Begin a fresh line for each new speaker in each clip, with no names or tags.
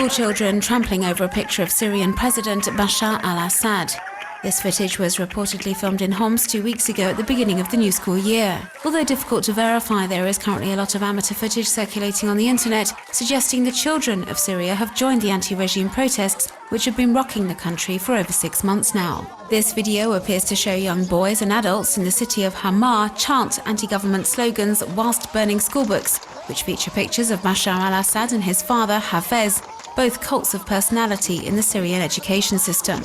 School children trampling over a picture of Syrian President Bashar al-Assad. This footage was reportedly filmed in Homs 2 weeks ago at the beginning of the new school year. Although difficult to verify, there is currently a lot of amateur footage circulating on the internet suggesting the children of Syria have joined the anti-regime protests which have been rocking the country for over 6 months now. This video appears to show young boys and adults in the city of Hama chant anti-government slogans whilst burning schoolbooks, which feature pictures of Bashar al-Assad and his father Hafez, both cults of personality in the Syrian education system.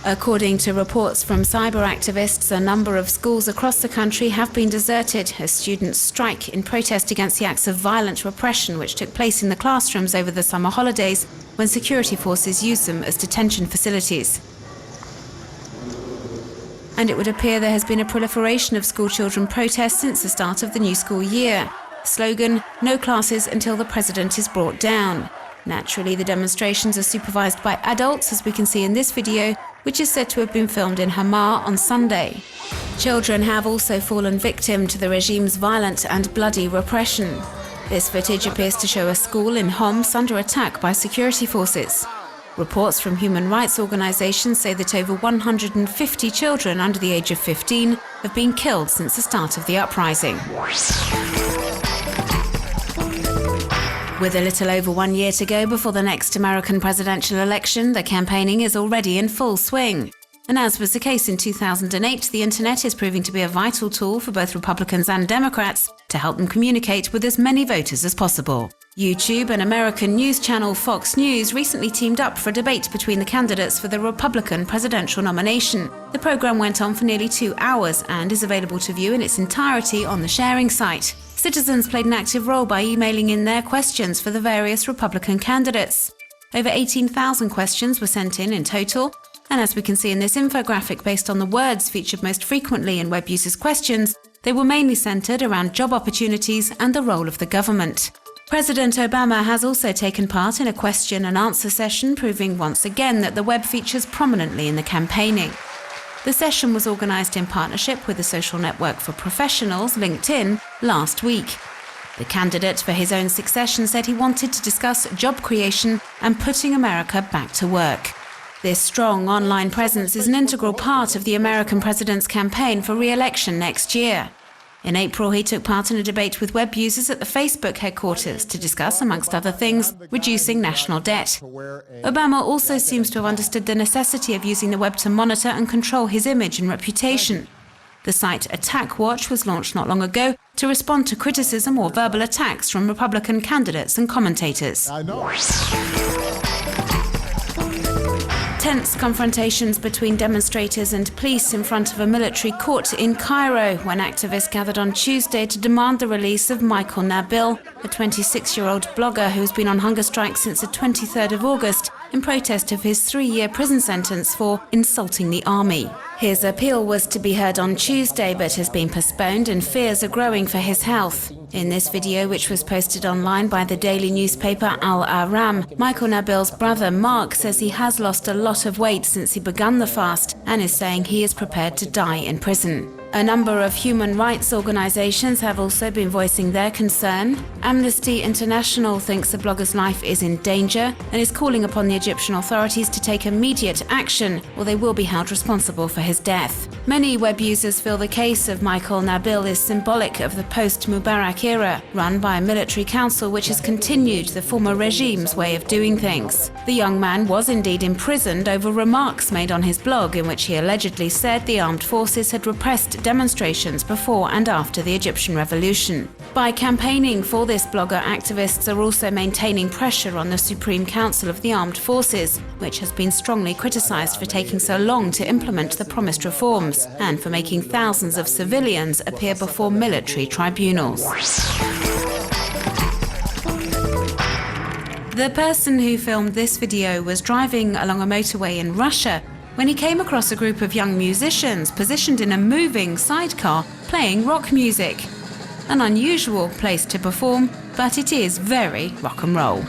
According to reports from cyber activists, a number of schools across the country have been deserted as students strike in protest against the acts of violent repression which took place in the classrooms over the summer holidays when security forces used them as detention facilities. And it would appear there has been a proliferation of schoolchildren protests since the start of the new school year. Slogan, "No classes until the president is brought down." Naturally, the demonstrations are supervised by adults, as we can see in this video, which is said to have been filmed in Hama on Sunday. Children have also fallen victim to the regime's violent and bloody repression. This footage appears to show a school in Homs under attack by security forces. Reports from human rights organizations say that over 150 children under the age of 15 have been killed since the start of the uprising. With a little over 1 year to go before the next American presidential election, the campaigning is already in full swing. And as was the case in 2008, the internet is proving to be a vital tool for both Republicans and Democrats to help them communicate with as many voters as possible. YouTube and American news channel Fox News recently teamed up for a debate between the candidates for the Republican presidential nomination. The program went on for nearly 2 hours and is available to view in its entirety on the sharing site. Citizens played an active role by emailing in their questions for the various Republican candidates. Over 18,000 questions were sent in total, and as we can see in this infographic, based on the words featured most frequently in web users' questions, they were mainly centered around job opportunities and the role of the government. President Obama has also taken part in a question and answer session, proving once again that the web features prominently in the campaigning. The session was organized in partnership with the social network for professionals, LinkedIn, last week. The candidate for his own succession said he wanted to discuss job creation and putting America back to work. This strong online presence is an integral part of the American president's campaign for re-election next year. In April, he took part in a debate with web users at the Facebook headquarters to discuss, amongst other things, reducing national debt. Obama also seems to have understood the necessity of using the web to monitor and control his image and reputation. The site Attack Watch was launched not long ago to respond to criticism or verbal attacks from Republican candidates and commentators. Tense confrontations between demonstrators and police in front of a military court in Cairo when activists gathered on Tuesday to demand the release of Michael Nabil, a 26-year-old blogger who has been on hunger strike since the 23rd of August in protest of his 3-year prison sentence for insulting the army. His appeal was to be heard on Tuesday but has been postponed, and fears are growing for his health. In this video, which was posted online by the daily newspaper Al-Ahram, Michael Nabil's brother Mark says he has lost a lot of weight since he began the fast and is saying he is prepared to die in prison. A number of human rights organizations have also been voicing their concern. Amnesty International thinks the blogger's life is in danger and is calling upon the Egyptian authorities to take immediate action or they will be held responsible for his death. Many web users feel the case of Michael Nabil is symbolic of the post-Mubarak era, run by a military council which has continued the former regime's way of doing things. The young man was indeed imprisoned over remarks made on his blog in which he allegedly said the armed forces had repressed demonstrations before and after the Egyptian revolution. By campaigning for this blogger, activists are also maintaining pressure on the Supreme Council of the Armed Forces, which has been strongly criticized for taking so long to implement the promised reforms and for making thousands of civilians appear before military tribunals. The person who filmed this video was driving along a motorway in Russia when he came across a group of young musicians positioned in a moving sidecar playing rock music. An unusual place to perform, but it is very rock and roll.